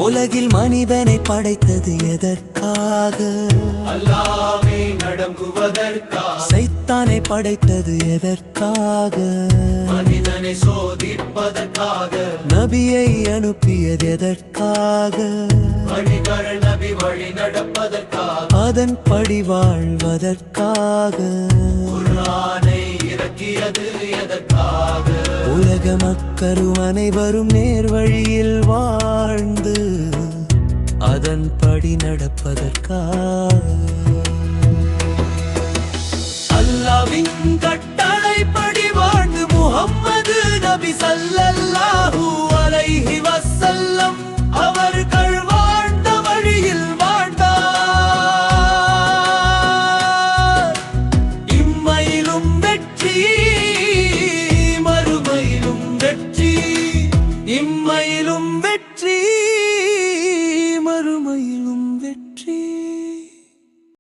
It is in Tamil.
உலகில் மனிதனை படைத்தது எதற்காக? அல்லாஹ்வை நடுங்குவதற்காக. சைத்தானை படைத்தது எதற்காக? மனிதனை சோதிப்பதற்காக. நபியை அனுப்பியது எதற்காக? வழிகள் நபி வழி நடப்பதற்காக. அதன்படி வாழ்வதற்காக. குர்ஆனை இறக்கியது எதற்காக? உலக மக்களும் அனைவரும் நேர்வழியில் வாழ்ந்து அதன்படி நடப்பதற்காக. அல்லாஹ்வின் கட்டளைப்படி வாழ்ந்து முஹம்மது நபி ஸல்லல்லாஹு அலைஹி வஸல்லம் அவர்கள் வாழ்ந்த வழியில் வாழ்ந்தார். இம்மையிலும் வெற்றி, மறுமையிலும் வெற்றி. இம்மையிலும் வெற்றி.